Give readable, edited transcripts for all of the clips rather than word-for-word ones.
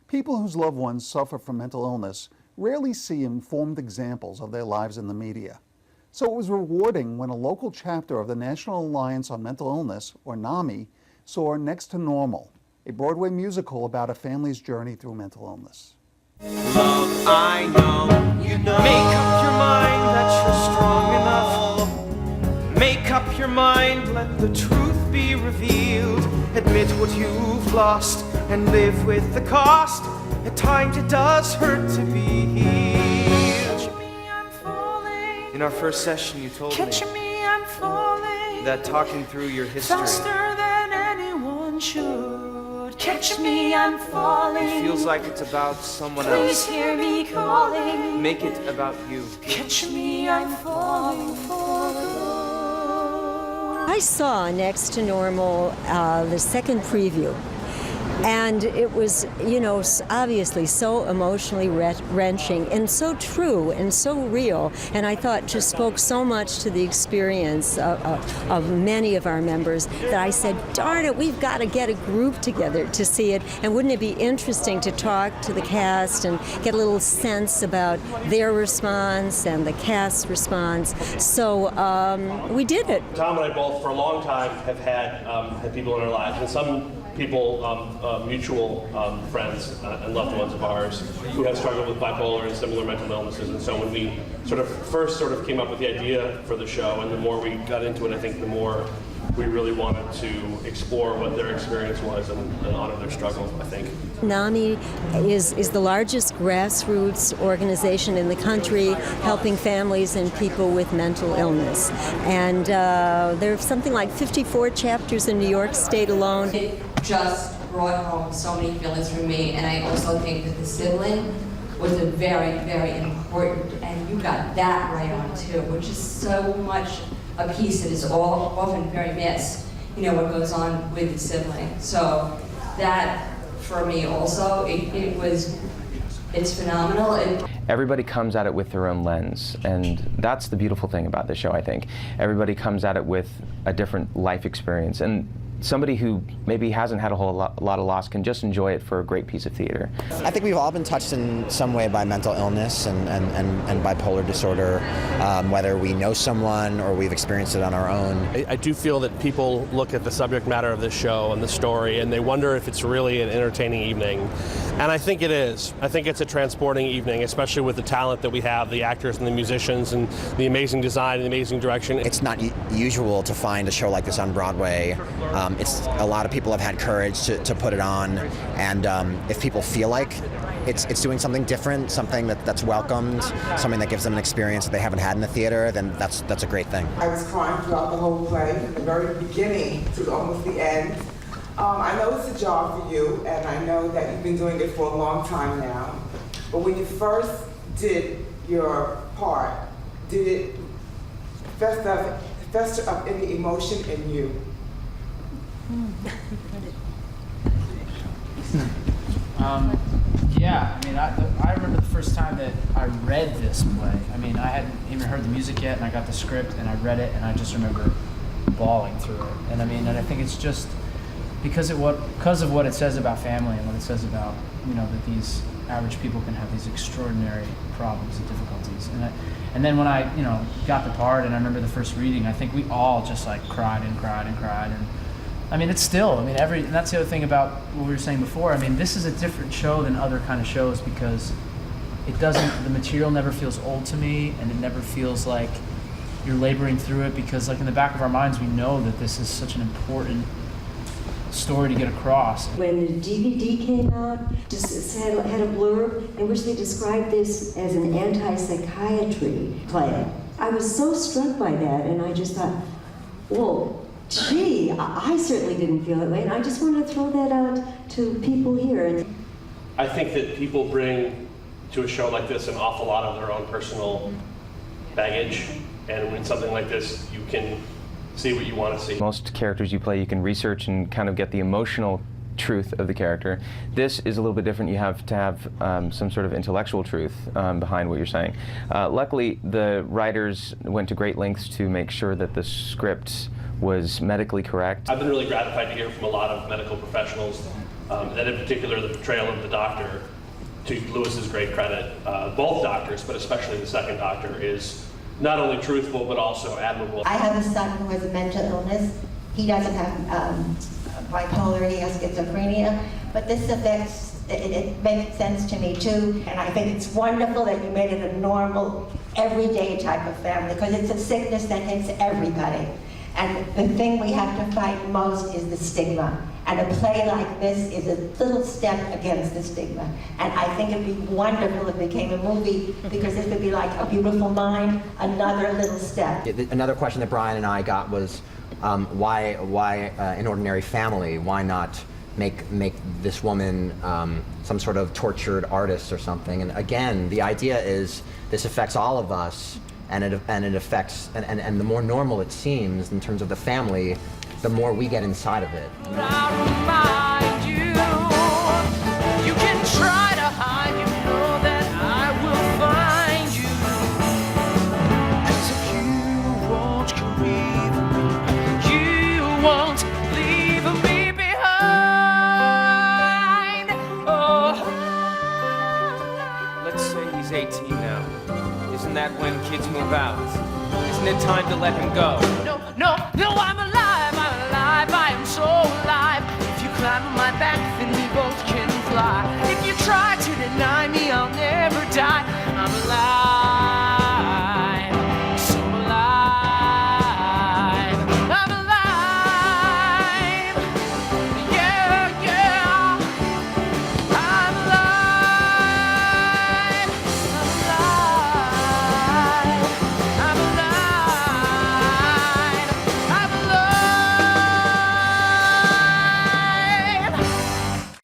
People whose loved ones suffer from mental illness rarely see informed examples of their lives in the media. So it was rewarding when a local chapter of the National Alliance on Mental Illness, or NAMI, saw Next to Normal, a Broadway musical about a family's journey through mental illness. Love, I know, you know. Make up your mind that you're strong enough. Make up your mind, let the truth be revealed. Admit what you've lost and live with the cost. At times it does hurt to be healed. Catch me, I'm falling. In our first session you told me I'm falling. That talking through your history faster than anyone should. Catch me, I'm falling. It feels like it's about someone else. Please hear me calling. Make it about you. Catch me, I'm falling for good. I saw Next to Normal, the second preview, and it was, you know, obviously so emotionally wrenching and so true and so real, and I thought just spoke so much to the experience of many of our members that I said, darn it, we've got to get a group together to see it, and wouldn't it be interesting to talk to the cast and get a little sense about their response and the cast's response. So we did it. Tom and I both, for a long time, have had people in our lives, and some people, mutual friends and loved ones of ours who have struggled with bipolar and similar mental illnesses. And so when we first came up with the idea for the show, and the more we got into it, I think the more we really wanted to explore what their experience was and honor their struggle, I think. NAMI is the largest grassroots organization in the country helping families and people with mental illness. And there are something like 54 chapters in New York State alone. It just brought home so many feelings for me, and I also think that the sibling was a very, very important, and you got that right on too, which is so much a piece that is often very missed, you know, what goes on with the sibling. So that, for me also, it's phenomenal. Everybody comes at it with their own lens, and that's the beautiful thing about this show, I think. Everybody comes at it with a different life experience, and somebody who maybe hasn't had a whole lot of loss can just enjoy it for a great piece of theater. I think we've all been touched in some way by mental illness and bipolar disorder, whether we know someone or we've experienced it on our own. I do feel that people look at the subject matter of this show and the story, and they wonder if it's really an entertaining evening. And I think it is. I think it's a transporting evening, especially with the talent that we have, the actors and the musicians, and the amazing design and the amazing direction. It's not usual to find a show like this on Broadway. A lot of people have had courage to put it on, and if people feel like it's doing something different, something that's welcomed, something that gives them an experience that they haven't had in the theater, then that's a great thing. I was crying throughout the whole play, from the very beginning to almost the end. I know it's a job for you, and I know that you've been doing it for a long time now, but when you first did your part, did it fester up any emotion in you? Yeah, I mean, I remember the first time that I read this play. I mean, I hadn't even heard the music yet, and I got the script, and I read it, and I just remember bawling through it. And I mean, and I think it's just because of what it says about family and what it says about, you know, that these average people can have these extraordinary problems and difficulties. And then when I, you know, got the part, and I remember the first reading, I think we all just like cried and cried and cried. And I mean, it's still, I mean, and that's the other thing about what we were saying before. I mean, this is a different show than other kind of shows because it doesn't, the material never feels old to me, and it never feels like you're laboring through it, because like in the back of our minds, we know that this is such an important story to get across. When the DVD came out, just had a blurb in which they described this as an anti-psychiatry play. I was so struck by that, and I just thought, whoa, gee, I certainly didn't feel that way, and I just want to throw that out to people here. I think that people bring to a show like this an awful lot of their own personal baggage, and when something like this, you can see what you want to see. Most characters you play, you can research and kind of get the emotional truth of the character. This is a little bit different. You have to have some sort of intellectual truth behind what you're saying. Luckily, the writers went to great lengths to make sure that the script was medically correct. I've been really gratified to hear from a lot of medical professionals and in particular the portrayal of the doctor, to Lewis's great credit, both doctors, but especially the second doctor, is not only truthful but also admirable. I have a son who has a mental illness. He doesn't have bipolar, he has schizophrenia, but this affects, it makes sense to me too, and I think it's wonderful that you made it a normal, everyday type of family, because it's a sickness that hits everybody. And the thing we have to fight most is the stigma. And a play like this is a little step against the stigma. And I think it'd be wonderful if it became a movie, because this would be like A Beautiful Mind, another little step. Another question that Brian and I got was, why an ordinary family? Why not make this woman some sort of tortured artist or something? And again, the idea is this affects all of us, and it affects, and the more normal it seems in terms of the family, the more we get inside of it. I remind you, you can try to hide, you know that I will find you. 'Cause if you won't grieve me, you won't leave me behind. Oh. Let's say he's 18 now. Isn't that when kids move out? Isn't it time to let him go? No, no, no, I'm alive, I am so alive. If you climb on my back, then we both can fly. If you try to deny me, I'll never die. I'm alive, so alive. I'm alive, yeah, yeah. I'm alive, I'm alive. I'm alive, I'm alive.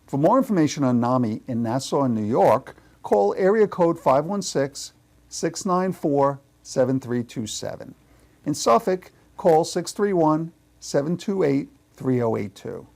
For more information on NAMI in Nassau and New York, call area code 516-694-7327. In Suffolk, call 631-728-3082.